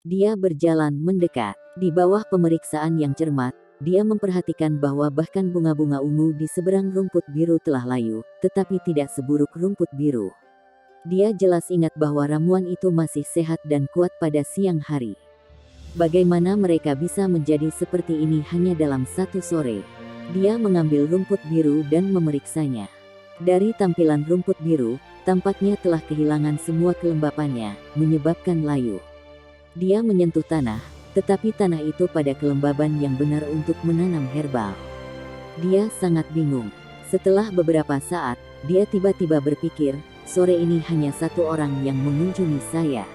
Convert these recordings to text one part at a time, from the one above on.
Dia berjalan mendekat. Di bawah pemeriksaan yang cermat, dia memperhatikan bahwa bahkan bunga-bunga ungu di seberang rumput biru telah layu, tetapi tidak seburuk rumput biru. Dia jelas ingat bahwa ramuan itu masih sehat dan kuat pada siang hari. Bagaimana mereka bisa menjadi seperti ini hanya dalam satu sore? Dia mengambil rumput biru dan memeriksanya. Dari tampilan rumput biru, tampaknya telah kehilangan semua kelembapannya, menyebabkan layu. Dia menyentuh tanah, tetapi tanah itu pada kelembaban yang benar untuk menanam herbal. Dia sangat bingung. Setelah beberapa saat, dia tiba-tiba berpikir, sore ini hanya satu orang yang mengunjungi saya.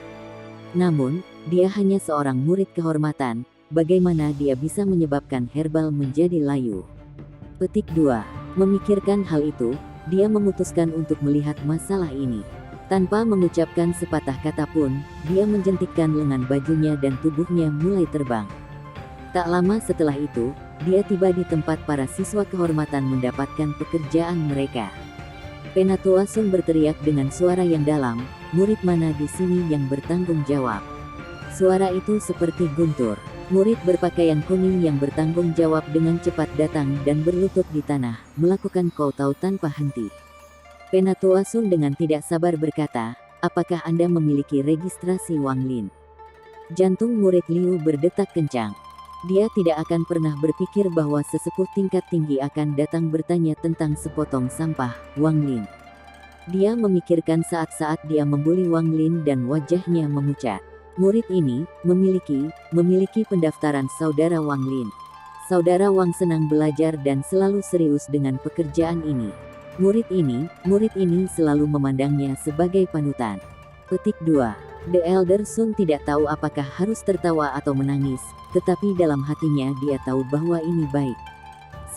Namun, dia hanya seorang murid kehormatan, bagaimana dia bisa menyebabkan herbal menjadi layu? Petik 2. Memikirkan hal itu, dia memutuskan untuk melihat masalah ini. Tanpa mengucapkan sepatah kata pun, dia menjentikkan lengan bajunya dan tubuhnya mulai terbang. Tak lama setelah itu, dia tiba di tempat para siswa kehormatan mendapatkan pekerjaan mereka. Penatua Sun berteriak dengan suara yang dalam, murid mana di sini yang bertanggung jawab? Suara itu seperti guntur. Murid berpakaian kuning yang bertanggung jawab dengan cepat datang dan berlutut di tanah, melakukan kowtow tanpa henti. Penatua Sun dengan tidak sabar berkata, apakah Anda memiliki registrasi Wang Lin? Jantung murid Liu berdetak kencang. Dia tidak akan pernah berpikir bahwa sesepuh tingkat tinggi akan datang bertanya tentang sepotong sampah, Wang Lin. Dia memikirkan saat-saat dia membuli Wang Lin dan wajahnya memucat. Murid ini memiliki pendaftaran saudara Wang Lin. Saudara Wang senang belajar dan selalu serius dengan pekerjaan ini. Murid ini selalu memandangnya sebagai panutan. Petik 2. The Elder Sun tidak tahu apakah harus tertawa atau menangis, tetapi dalam hatinya dia tahu bahwa ini baik.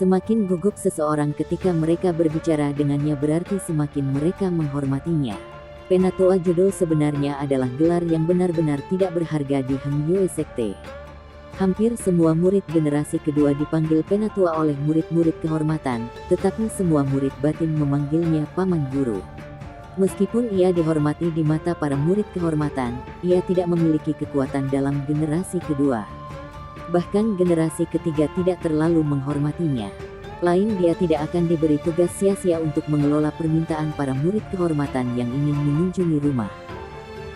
Semakin gugup seseorang ketika mereka berbicara dengannya berarti semakin mereka menghormatinya. Penatua judul sebenarnya adalah gelar yang benar-benar tidak berharga di Heng Yue Sekte. Hampir semua murid generasi kedua dipanggil penatua oleh murid-murid kehormatan, tetapi semua murid batin memanggilnya paman guru. Meskipun ia dihormati di mata para murid kehormatan, ia tidak memiliki kekuatan dalam generasi kedua. Bahkan generasi ketiga tidak terlalu menghormatinya. Lain dia tidak akan diberi tugas sia-sia untuk mengelola permintaan para murid kehormatan yang ingin mengunjungi rumah.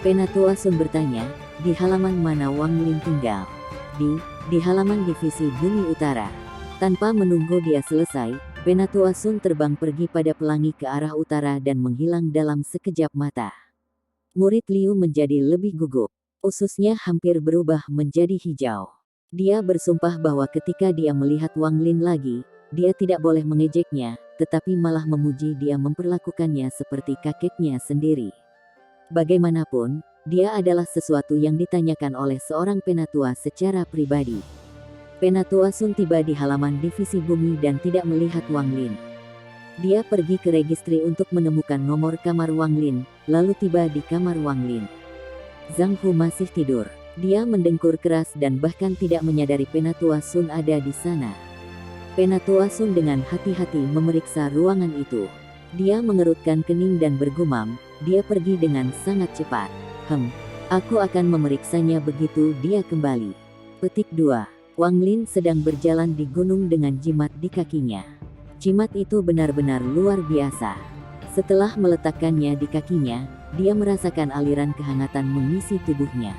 Penatua Sun bertanya, di halaman mana Wang Lin tinggal? Di halaman divisi Bumi Utara. Tanpa menunggu dia selesai, Penatua Sun terbang pergi pada pelangi ke arah utara dan menghilang dalam sekejap mata. Murid Liu menjadi lebih gugup. Ususnya hampir berubah menjadi hijau. Dia bersumpah bahwa ketika dia melihat Wang Lin lagi, dia tidak boleh mengejeknya, tetapi malah memuji dia memperlakukannya seperti kakeknya sendiri. Bagaimanapun, dia adalah sesuatu yang ditanyakan oleh seorang penatua secara pribadi. Penatua Sun tiba di halaman divisi bumi dan tidak melihat Wang Lin. Dia pergi ke registri untuk menemukan nomor kamar Wang Lin, lalu tiba di kamar Wang Lin. Zhang Hu masih tidur. Dia mendengkur keras dan bahkan tidak menyadari Penatua Sun ada di sana. Penatua Sun dengan hati-hati memeriksa ruangan itu. Dia mengerutkan kening dan bergumam, dia pergi dengan sangat cepat. Aku akan memeriksanya begitu dia kembali. Petik 2. Wang Lin sedang berjalan di gunung dengan jimat di kakinya. Jimat itu benar-benar luar biasa. Setelah meletakkannya di kakinya, dia merasakan aliran kehangatan mengisi tubuhnya.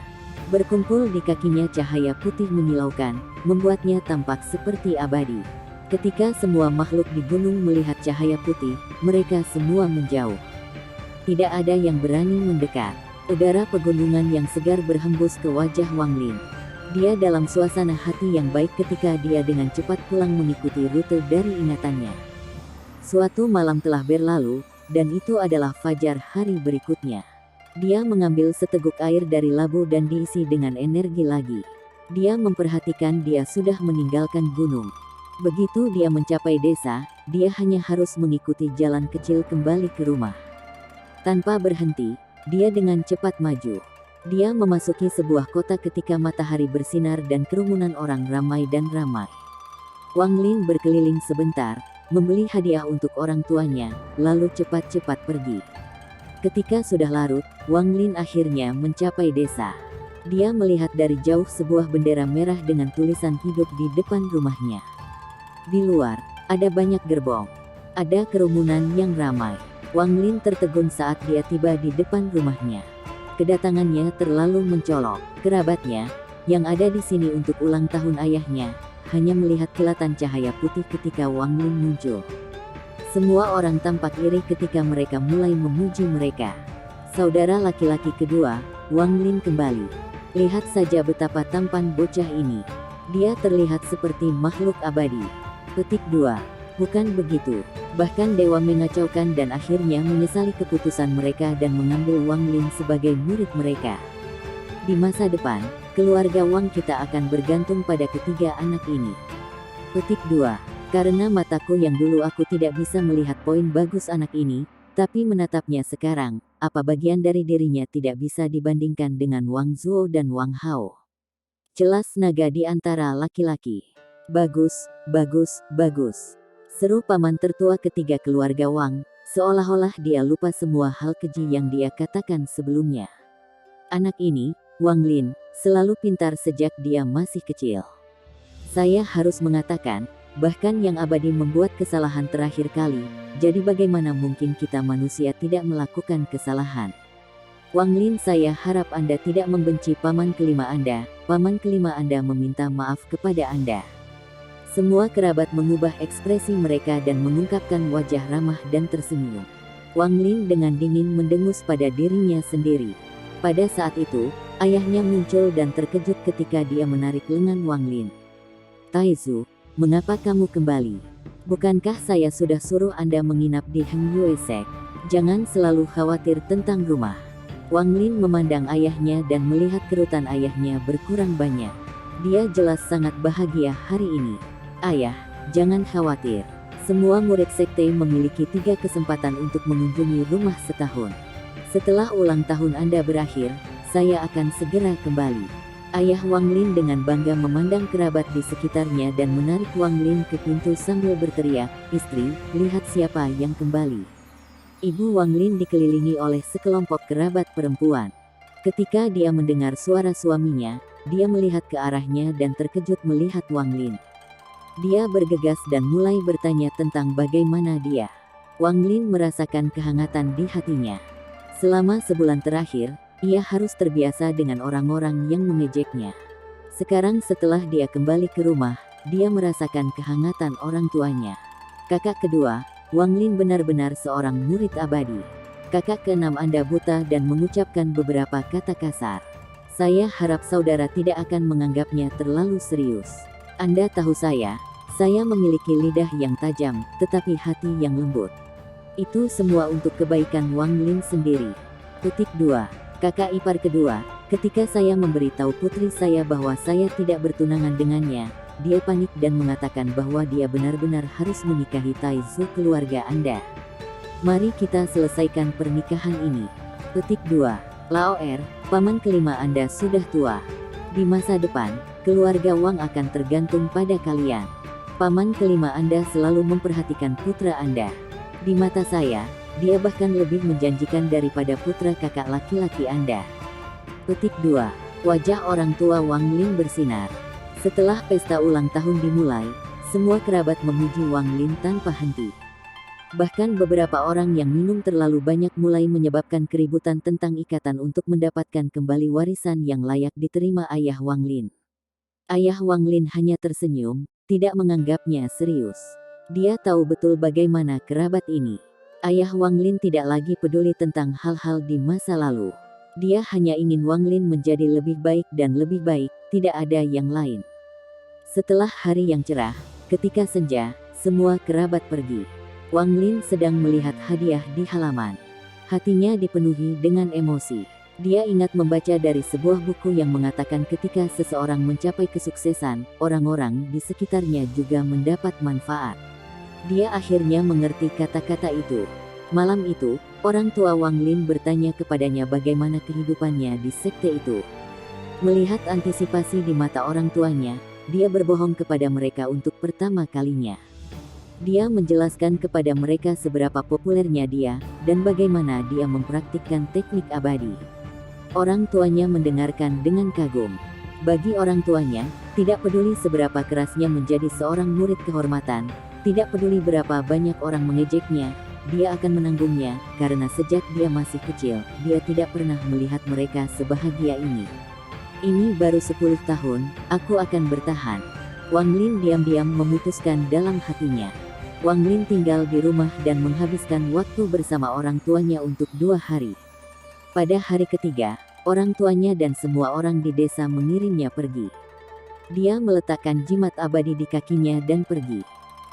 Berkumpul di kakinya cahaya putih menyilaukan, membuatnya tampak seperti abadi. Ketika semua makhluk di gunung melihat cahaya putih, mereka semua menjauh. Tidak ada yang berani mendekat. Udara pegunungan yang segar berhembus ke wajah Wang Lin. Dia dalam suasana hati yang baik ketika dia dengan cepat pulang mengikuti rute dari ingatannya. Suatu malam telah berlalu, dan itu adalah fajar hari berikutnya. Dia mengambil seteguk air dari labu dan diisi dengan energi lagi. Dia memperhatikan dia sudah meninggalkan gunung. Begitu dia mencapai desa, dia hanya harus mengikuti jalan kecil kembali ke rumah. Tanpa berhenti, dia dengan cepat maju. Dia memasuki sebuah kota ketika matahari bersinar dan kerumunan orang ramai dan ramai. Wang Lin berkeliling sebentar, membeli hadiah untuk orang tuanya, lalu cepat-cepat pergi. Ketika sudah larut, Wang Lin akhirnya mencapai desa. Dia melihat dari jauh sebuah bendera merah dengan tulisan hidup di depan rumahnya. Di luar, ada banyak gerbong. Ada kerumunan yang ramai. Wang Lin tertegun saat dia tiba di depan rumahnya. Kedatangannya terlalu mencolok. Kerabatnya, yang ada di sini untuk ulang tahun ayahnya, hanya melihat kilatan cahaya putih ketika Wang Lin muncul. Semua orang tampak iri ketika mereka mulai memuji mereka. Saudara laki-laki kedua, Wang Lin kembali. Lihat saja betapa tampan bocah ini. Dia terlihat seperti makhluk abadi. Petik 2. Bukan begitu. Bahkan dewa mengacaukan dan akhirnya menyesali keputusan mereka dan mengambil Wang Lin sebagai murid mereka. Di masa depan, keluarga Wang kita akan bergantung pada ketiga anak ini. Petik 2. Karena mataku yang dulu aku tidak bisa melihat poin bagus anak ini, tapi menatapnya sekarang, apa bagian dari dirinya tidak bisa dibandingkan dengan Wang Zuo dan Wang Hao. Jelas naga di antara laki-laki. Bagus, bagus, bagus. Seru paman tertua ketiga keluarga Wang, seolah-olah dia lupa semua hal keji yang dia katakan sebelumnya. Anak ini, Wang Lin, selalu pintar sejak dia masih kecil. Saya harus mengatakan, bahkan yang abadi membuat kesalahan terakhir kali, jadi bagaimana mungkin kita manusia tidak melakukan kesalahan? Wang Lin, saya harap Anda tidak membenci paman kelima Anda. Paman kelima Anda meminta maaf kepada Anda. Semua kerabat mengubah ekspresi mereka dan mengungkapkan wajah ramah dan tersenyum. Wang Lin dengan dingin mendengus pada dirinya sendiri. Pada saat itu, ayahnya muncul dan terkejut ketika dia menarik lengan Wang Lin. Taizu, mengapa kamu kembali? Bukankah saya sudah suruh Anda menginap di Heng Yue Sek? Jangan selalu khawatir tentang rumah. Wang Lin memandang ayahnya dan melihat kerutan ayahnya berkurang banyak. Dia jelas sangat bahagia hari ini. Ayah, jangan khawatir. Semua murid sekte memiliki 3 kesempatan untuk mengunjungi rumah setahun. Setelah ulang tahun Anda berakhir, saya akan segera kembali. Ayah Wang Lin dengan bangga memandang kerabat di sekitarnya dan menarik Wang Lin ke pintu sambil berteriak, "Istri, lihat siapa yang kembali." Ibu Wang Lin dikelilingi oleh sekelompok kerabat perempuan. Ketika dia mendengar suara suaminya, dia melihat ke arahnya dan terkejut melihat Wang Lin. Dia bergegas dan mulai bertanya tentang bagaimana dia. Wang Lin merasakan kehangatan di hatinya. Selama sebulan terakhir, ia harus terbiasa dengan orang-orang yang mengejeknya. Sekarang setelah dia kembali ke rumah, dia merasakan kehangatan orang tuanya. Kakak kedua, Wang Lin benar-benar seorang murid abadi. Kakak keenam Anda buta dan mengucapkan beberapa kata kasar. Saya harap saudara tidak akan menganggapnya terlalu serius. Anda tahu saya memiliki lidah yang tajam, tetapi hati yang lembut. Itu semua untuk kebaikan Wang Lin sendiri. Petik 2. Kakak ipar kedua, ketika saya memberitahu putri saya bahwa saya tidak bertunangan dengannya, dia panik dan mengatakan bahwa dia benar-benar harus menikahi Taizu keluarga Anda. Mari kita selesaikan pernikahan ini. Petik 2. Lao Er, paman kelima Anda sudah tua. Di masa depan, keluarga Wang akan tergantung pada kalian. Paman kelima Anda selalu memperhatikan putra Anda. Di mata saya, dia bahkan lebih menjanjikan daripada putra kakak laki-laki Anda. Petik 2. Wajah orang tua Wang Lin bersinar. Setelah pesta ulang tahun dimulai, semua kerabat memuji Wang Lin tanpa henti. Bahkan beberapa orang yang minum terlalu banyak mulai menyebabkan keributan tentang ikatan untuk mendapatkan kembali warisan yang layak diterima ayah Wang Lin. Ayah Wang Lin hanya tersenyum, tidak menganggapnya serius. Dia tahu betul bagaimana kerabat ini. Ayah Wang Lin tidak lagi peduli tentang hal-hal di masa lalu. Dia hanya ingin Wang Lin menjadi lebih baik dan lebih baik, tidak ada yang lain. Setelah hari yang cerah, ketika senja, semua kerabat pergi. Wang Lin sedang melihat hadiah di halaman. Hatinya dipenuhi dengan emosi. Dia ingat membaca dari sebuah buku yang mengatakan ketika seseorang mencapai kesuksesan, orang-orang di sekitarnya juga mendapat manfaat. Dia akhirnya mengerti kata-kata itu. Malam itu, orang tua Wang Lin bertanya kepadanya bagaimana kehidupannya di sekte itu. Melihat antisipasi di mata orang tuanya, dia berbohong kepada mereka untuk pertama kalinya. Dia menjelaskan kepada mereka seberapa populernya dia, dan bagaimana dia mempraktikkan teknik abadi. Orang tuanya mendengarkan dengan kagum. Bagi orang tuanya, tidak peduli seberapa kerasnya menjadi seorang murid kehormatan, tidak peduli berapa banyak orang mengejeknya, dia akan menanggungnya, karena sejak dia masih kecil, dia tidak pernah melihat mereka sebahagia ini. Ini baru 10 tahun, aku akan bertahan. Wang Lin diam-diam memutuskan dalam hatinya. Wang Lin tinggal di rumah dan menghabiskan waktu bersama orang tuanya untuk 2 hari. Pada hari ketiga, orang tuanya dan semua orang di desa mengirimnya pergi. Dia meletakkan jimat abadi di kakinya dan pergi.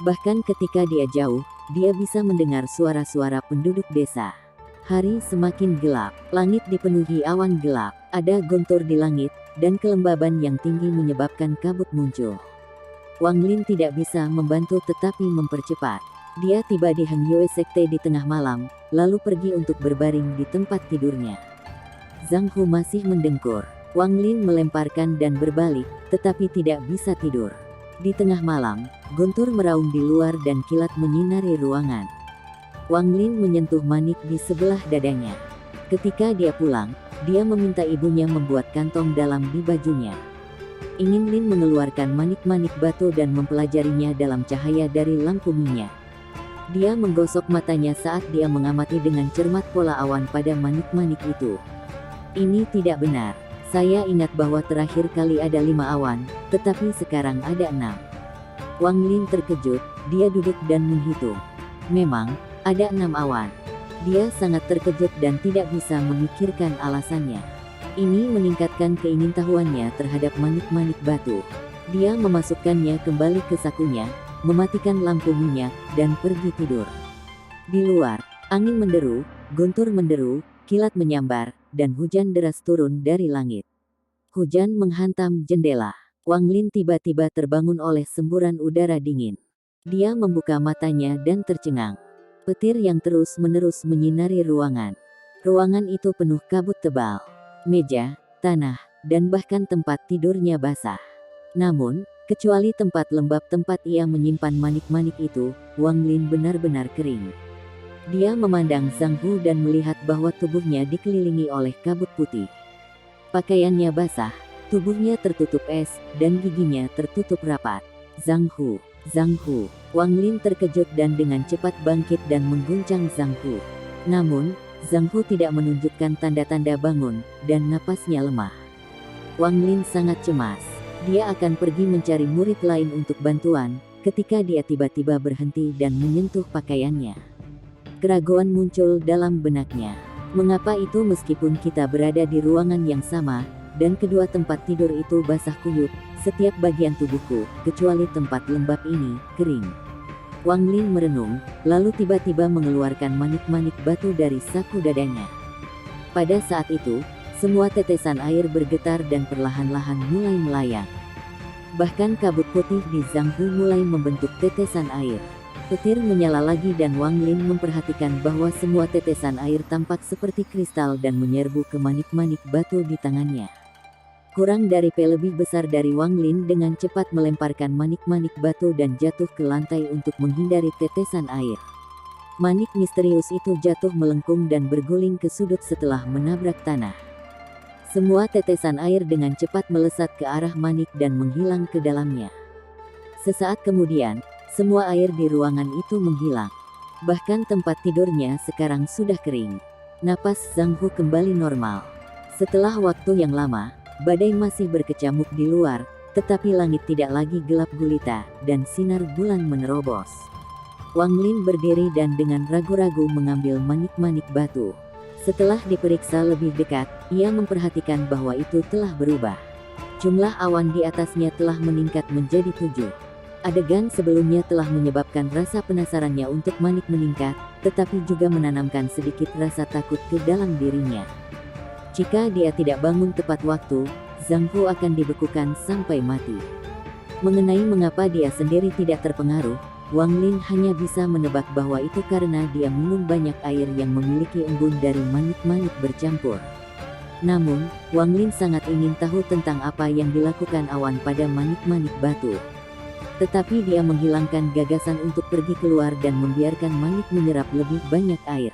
Bahkan ketika dia jauh, dia bisa mendengar suara-suara penduduk desa. Hari semakin gelap, langit dipenuhi awan gelap, ada gontor di langit, dan kelembaban yang tinggi menyebabkan kabut muncul. Wang Lin tidak bisa membantu tetapi mempercepat. Dia tiba di Heng Yue Sekte di tengah malam, lalu pergi untuk berbaring di tempat tidurnya. Zhang Hu masih mendengkur. Wang Lin melemparkan dan berbalik, tetapi tidak bisa tidur. Di tengah malam, guntur meraung di luar dan kilat menyinari ruangan. Wang Lin menyentuh manik di sebelah dadanya. Ketika dia pulang, dia meminta ibunya membuat kantong dalam di bajunya. Ingin Lin mengeluarkan manik-manik batu dan mempelajarinya dalam cahaya dari lampu minyak. Dia menggosok matanya saat dia mengamati dengan cermat pola awan pada manik-manik itu. Ini tidak benar. Saya ingat bahwa terakhir kali ada 5 awan, tetapi sekarang ada 6. Wang Lin terkejut, dia duduk dan menghitung. Memang, ada 6 awan. Dia sangat terkejut dan tidak bisa memikirkan alasannya. Ini meningkatkan keingintahuannya terhadap manik-manik batu. Dia memasukkannya kembali ke sakunya, mematikan lampu minyak, dan pergi tidur. Di luar, angin menderu, guntur menderu, kilat menyambar, dan hujan deras turun dari langit. Hujan menghantam jendela. Wang Lin tiba-tiba terbangun oleh semburan udara dingin. Dia membuka matanya dan tercengang. Petir yang terus-menerus menyinari ruangan. Ruangan itu penuh kabut tebal. Meja, tanah, dan bahkan tempat tidurnya basah. Namun, kecuali tempat lembab tempat ia menyimpan manik-manik itu, Wang Lin benar-benar kering. Dia memandang Zhang Hu dan melihat bahwa tubuhnya dikelilingi oleh kabut putih. Pakaiannya basah, tubuhnya tertutup es, dan giginya tertutup rapat. Zhang Hu, Zhang Hu. Wang Lin terkejut dan dengan cepat bangkit dan mengguncang Zhang Hu. Namun, Zhang Hu tidak menunjukkan tanda-tanda bangun, dan napasnya lemah. Wang Lin sangat cemas. Dia akan pergi mencari murid lain untuk bantuan, ketika dia tiba-tiba berhenti dan menyentuh pakaiannya. Keraguan muncul dalam benaknya. Mengapa itu meskipun kita berada di ruangan yang sama, dan kedua tempat tidur itu basah kuyup, setiap bagian tubuhku, kecuali tempat lembab ini, kering. Wang Lin merenung, lalu tiba-tiba mengeluarkan manik-manik batu dari saku dadanya. Pada saat itu, semua tetesan air bergetar dan perlahan-lahan mulai melayang. Bahkan kabut putih di Zhang Hu mulai membentuk tetesan air. Petir menyala lagi dan Wang Lin memperhatikan bahwa semua tetesan air tampak seperti kristal dan menyerbu ke manik-manik batu di tangannya. Kurang dari P lebih besar dari Wang Lin dengan cepat melemparkan manik-manik batu dan jatuh ke lantai untuk menghindari tetesan air. Manik misterius itu jatuh melengkung dan berguling ke sudut setelah menabrak tanah. Semua tetesan air dengan cepat melesat ke arah manik dan menghilang ke dalamnya. Sesaat kemudian, semua air di ruangan itu menghilang. Bahkan tempat tidurnya sekarang sudah kering. Napas Zhang Hu kembali normal. Setelah waktu yang lama, badai masih berkecamuk di luar, tetapi langit tidak lagi gelap gulita, dan sinar bulan menerobos. Wang Lin berdiri dan dengan ragu-ragu mengambil manik-manik batu. Setelah diperiksa lebih dekat, ia memperhatikan bahwa itu telah berubah. Jumlah awan di atasnya telah meningkat menjadi 7. Adegan sebelumnya telah menyebabkan rasa penasarannya untuk manik meningkat, tetapi juga menanamkan sedikit rasa takut ke dalam dirinya. Jika dia tidak bangun tepat waktu, Zhang Hu akan dibekukan sampai mati. Mengenai mengapa dia sendiri tidak terpengaruh, Wang Lin hanya bisa menebak bahwa itu karena dia minum banyak air yang memiliki embun dari manik-manik bercampur. Namun, Wang Lin sangat ingin tahu tentang apa yang dilakukan awan pada manik-manik batu. Tetapi dia menghilangkan gagasan untuk pergi keluar dan membiarkan manik menyerap lebih banyak air.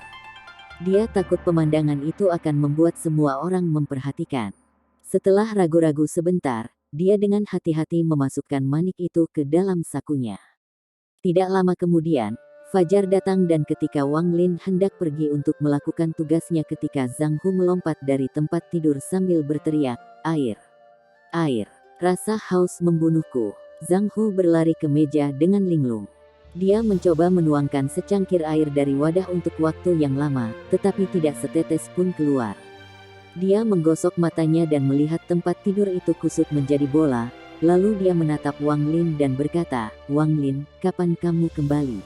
Dia takut pemandangan itu akan membuat semua orang memperhatikan. Setelah ragu-ragu sebentar, dia dengan hati-hati memasukkan manik itu ke dalam sakunya. Tidak lama kemudian, Fajar datang dan ketika Wang Lin hendak pergi untuk melakukan tugasnya ketika Zhang Hu melompat dari tempat tidur sambil berteriak, "Air! Air! Rasa haus membunuhku." Zhang Hu berlari ke meja dengan linglung. Dia mencoba menuangkan secangkir air dari wadah untuk waktu yang lama, tetapi tidak setetes pun keluar. Dia menggosok matanya dan melihat tempat tidur itu kusut menjadi bola, lalu dia menatap Wang Lin dan berkata, "Wang Lin, kapan kamu kembali?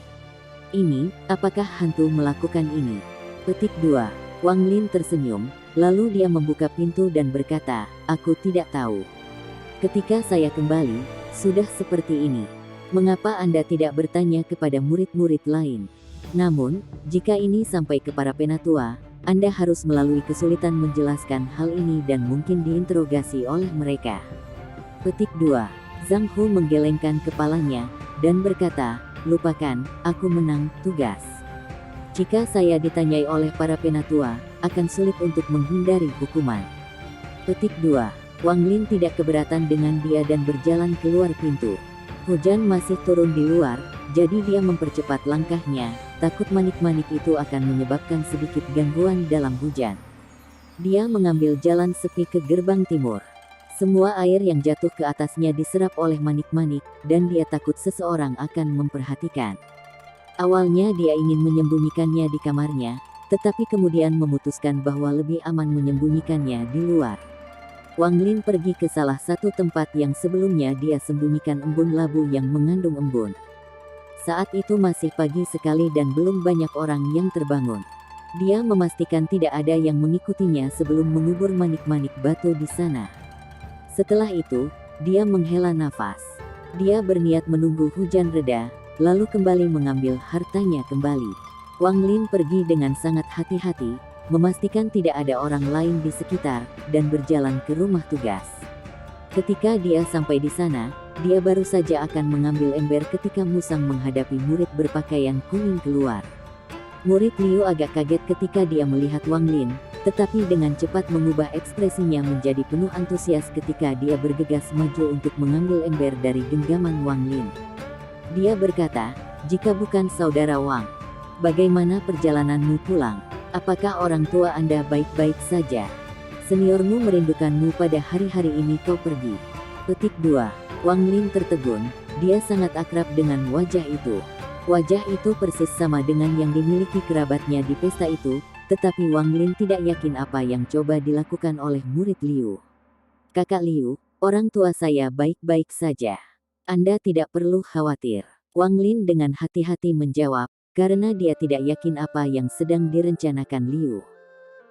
Ini, apakah hantu melakukan ini?" Petik 2. Wang Lin tersenyum, lalu dia membuka pintu dan berkata, "Aku tidak tahu. Ketika saya kembali, sudah seperti ini. Mengapa Anda tidak bertanya kepada murid-murid lain? Namun, jika ini sampai ke para penatua, Anda harus melalui kesulitan menjelaskan hal ini dan mungkin diinterogasi oleh mereka." Petik 2. Zhang Hu menggelengkan kepalanya, dan berkata, "Lupakan, aku menang tugas. Jika saya ditanyai oleh para penatua, akan sulit untuk menghindari hukuman." Petik 2. Wang Lin tidak keberatan dengan dia dan berjalan keluar pintu. Hujan masih turun di luar, jadi dia mempercepat langkahnya, takut manik-manik itu akan menyebabkan sedikit gangguan dalam hujan. Dia mengambil jalan sepi ke gerbang timur. Semua air yang jatuh ke atasnya diserap oleh manik-manik, dan dia takut seseorang akan memperhatikan. Awalnya dia ingin menyembunyikannya di kamarnya, tetapi kemudian memutuskan bahwa lebih aman menyembunyikannya di luar. Wang Lin pergi ke salah satu tempat yang sebelumnya dia sembunyikan embun labu yang mengandung embun. Saat itu masih pagi sekali dan belum banyak orang yang terbangun. Dia memastikan tidak ada yang mengikutinya sebelum mengubur manik-manik batu di sana. Setelah itu, dia menghela nafas. Dia berniat menunggu hujan reda, lalu kembali mengambil hartanya kembali. Wang Lin pergi dengan sangat hati-hati, memastikan tidak ada orang lain di sekitar, dan berjalan ke rumah tugas. Ketika dia sampai di sana, dia baru saja akan mengambil ember ketika Musang menghadapi murid berpakaian kuning keluar. Murid Liu agak kaget ketika dia melihat Wang Lin, tetapi dengan cepat mengubah ekspresinya menjadi penuh antusias ketika dia bergegas maju untuk mengambil ember dari genggaman Wang Lin. Dia berkata, "Jika bukan saudara Wang, bagaimana perjalananmu pulang? Apakah orang tua Anda baik-baik saja? Seniormu merindukanmu pada hari-hari ini kau pergi." Petik 2. Wang Lin tertegun, dia sangat akrab dengan wajah itu. Wajah itu persis sama dengan yang dimiliki kerabatnya di pesta itu, tetapi Wang Lin tidak yakin apa yang coba dilakukan oleh murid Liu. "Kakak Liu, orang tua saya baik-baik saja. Anda tidak perlu khawatir." Wang Lin dengan hati-hati menjawab, karena dia tidak yakin apa yang sedang direncanakan Liu.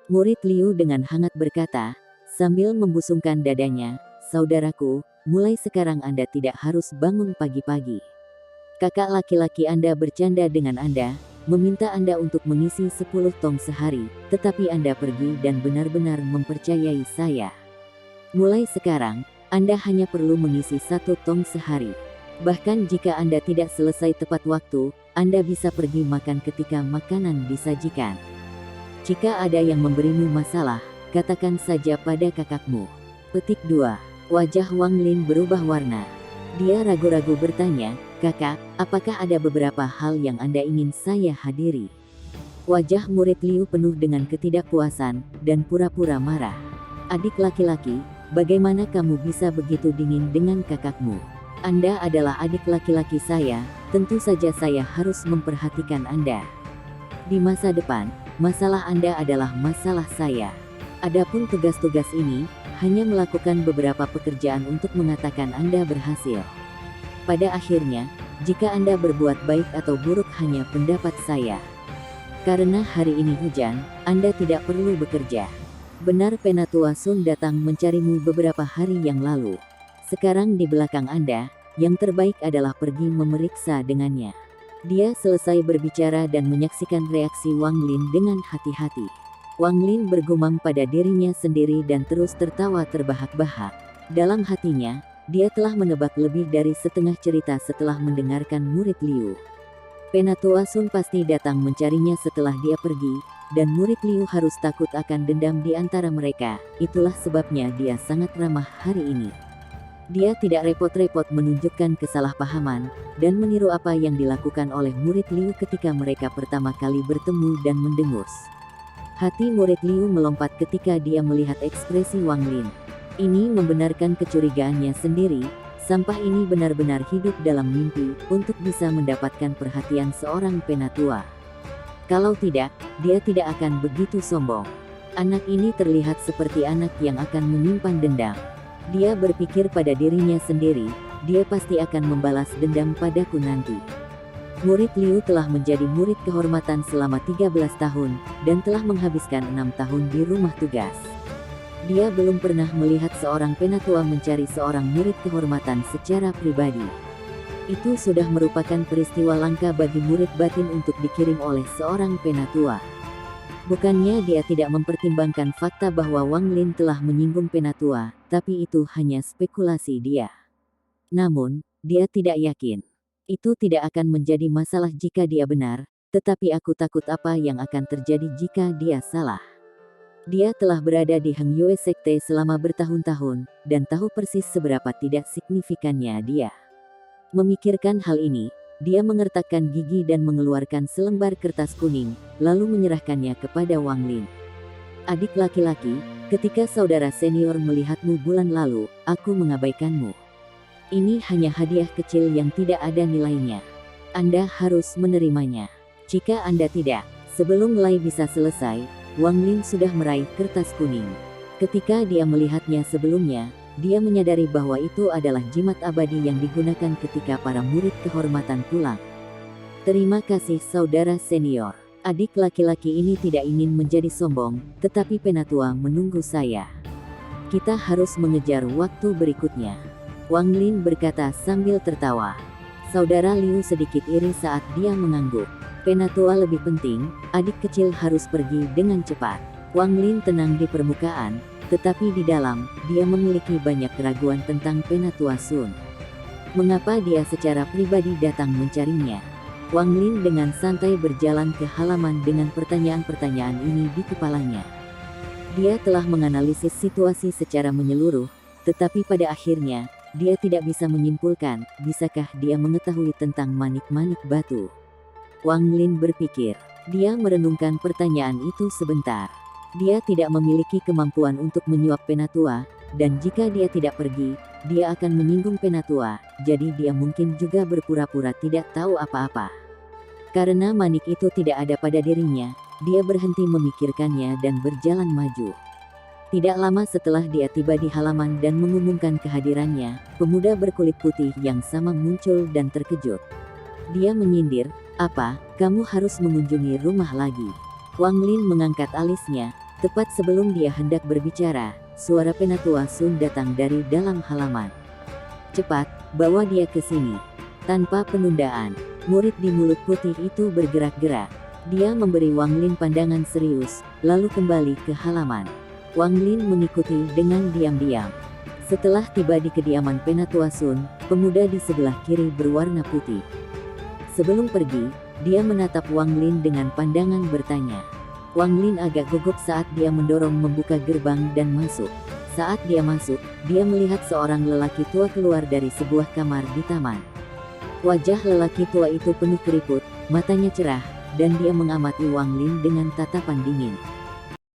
Murid Liu dengan hangat berkata, sambil membusungkan dadanya, "Saudaraku, mulai sekarang Anda tidak harus bangun pagi-pagi. Kakak laki-laki Anda bercanda dengan Anda, meminta Anda untuk mengisi 10 tong sehari, tetapi Anda pergi dan benar-benar mempercayai saya. Mulai sekarang, Anda hanya perlu mengisi 1 tong sehari. Bahkan jika Anda tidak selesai tepat waktu, Anda bisa pergi makan ketika makanan disajikan. Jika ada yang memberimu masalah, katakan saja pada kakakmu." Petik 2. Wajah Wang Lin berubah warna. Dia ragu-ragu bertanya, "Kakak, apakah ada beberapa hal yang Anda ingin saya hadiri?" Wajah murid Liu penuh dengan ketidakpuasan, dan pura-pura marah. "Adik laki-laki, bagaimana kamu bisa begitu dingin dengan kakakmu? Anda adalah adik laki-laki saya, tentu saja saya harus memperhatikan Anda. Di masa depan, masalah Anda adalah masalah saya. Adapun tugas-tugas ini, hanya melakukan beberapa pekerjaan untuk mengatakan Anda berhasil. Pada akhirnya, jika Anda berbuat baik atau buruk hanya pendapat saya. Karena hari ini hujan, Anda tidak perlu bekerja. Benar Penatua Sun datang mencarimu beberapa hari yang lalu. Sekarang di belakang Anda, yang terbaik adalah pergi memeriksa dengannya." Dia selesai berbicara dan menyaksikan reaksi Wang Lin dengan hati-hati. Wang Lin bergumam pada dirinya sendiri dan terus tertawa terbahak-bahak. Dalam hatinya, dia telah menebak lebih dari setengah cerita setelah mendengarkan murid Liu. Penatua Sun pasti datang mencarinya setelah dia pergi, dan murid Liu harus takut akan dendam di antara mereka. Itulah sebabnya dia sangat ramah hari ini. Dia tidak repot-repot menunjukkan kesalahpahaman, dan meniru apa yang dilakukan oleh murid Liu ketika mereka pertama kali bertemu dan mendengus. Hati murid Liu melompat ketika dia melihat ekspresi Wang Lin. Ini membenarkan kecurigaannya sendiri, sampah ini benar-benar hidup dalam mimpi untuk bisa mendapatkan perhatian seorang penatua. Kalau tidak, dia tidak akan begitu sombong. Anak ini terlihat seperti anak yang akan menyimpan dendam. Dia berpikir pada dirinya sendiri, dia pasti akan membalas dendam padaku nanti. Murid Liu telah menjadi murid kehormatan selama 13 tahun, dan telah menghabiskan 6 tahun di rumah tugas. Dia belum pernah melihat seorang penatua mencari seorang murid kehormatan secara pribadi. Itu sudah merupakan peristiwa langka bagi murid batin untuk dikirim oleh seorang penatua. Bukannya dia tidak mempertimbangkan fakta bahwa Wang Lin telah menyinggung penatua, tapi itu hanya spekulasi dia. Namun, dia tidak yakin. Itu tidak akan menjadi masalah jika dia benar, tetapi aku takut apa yang akan terjadi jika dia salah. Dia telah berada di Heng Yue Sekte selama bertahun-tahun, dan tahu persis seberapa tidak signifikannya dia. Memikirkan hal ini, dia mengertakkan gigi dan mengeluarkan selembar kertas kuning, lalu menyerahkannya kepada Wang Lin. Adik laki-laki, ketika saudara senior melihatmu bulan lalu, aku mengabaikanmu. Ini hanya hadiah kecil yang tidak ada nilainya. Anda harus menerimanya. Jika Anda tidak, sebelum Lai bisa selesai, Wang Lin sudah meraih kertas kuning. Ketika dia melihatnya sebelumnya, dia menyadari bahwa itu adalah jimat abadi yang digunakan ketika para murid kehormatan pulang. Terima kasih saudara senior. Adik laki-laki ini tidak ingin menjadi sombong, tetapi penatua menunggu saya. Kita harus mengejar waktu berikutnya. Wang Lin berkata sambil tertawa. Saudara Liu sedikit iri saat dia mengangguk. Penatua lebih penting, adik kecil harus pergi dengan cepat. Wang Lin tenang di permukaan, tetapi di dalam, dia memiliki banyak keraguan tentang penatua Sun. Mengapa dia secara pribadi datang mencarinya? Wang Lin dengan santai berjalan ke halaman dengan pertanyaan-pertanyaan ini di kepalanya. Dia telah menganalisis situasi secara menyeluruh, tetapi pada akhirnya, dia tidak bisa menyimpulkan, bisakah dia mengetahui tentang manik-manik batu. Wang Lin berpikir, dia merenungkan pertanyaan itu sebentar. Dia tidak memiliki kemampuan untuk menyuap penatua, dan jika dia tidak pergi, dia akan menyinggung penatua, jadi dia mungkin juga berpura-pura tidak tahu apa-apa. Karena manik itu tidak ada pada dirinya, dia berhenti memikirkannya dan berjalan maju. Tidak lama setelah dia tiba di halaman dan mengumumkan kehadirannya, pemuda berkulit putih yang sama muncul dan terkejut. Dia menyindir, "Apa, kamu harus mengunjungi rumah lagi?" Wang Lin mengangkat alisnya, tepat sebelum dia hendak berbicara, suara penatua Sun datang dari dalam halaman. "Cepat, bawa dia ke sini." Tanpa penundaan, murid di mulut putih itu bergerak-gerak. Dia memberi Wang Lin pandangan serius, lalu kembali ke halaman. Wang Lin mengikuti dengan diam-diam. Setelah tiba di kediaman penatua Sun, pemuda di sebelah kiri berwarna putih. Sebelum pergi, dia menatap Wang Lin dengan pandangan bertanya. Wang Lin agak gugup saat dia mendorong membuka gerbang dan masuk. Saat dia masuk, dia melihat seorang lelaki tua keluar dari sebuah kamar di taman. Wajah lelaki tua itu penuh keriput, matanya cerah, dan dia mengamati Wang Lin dengan tatapan dingin.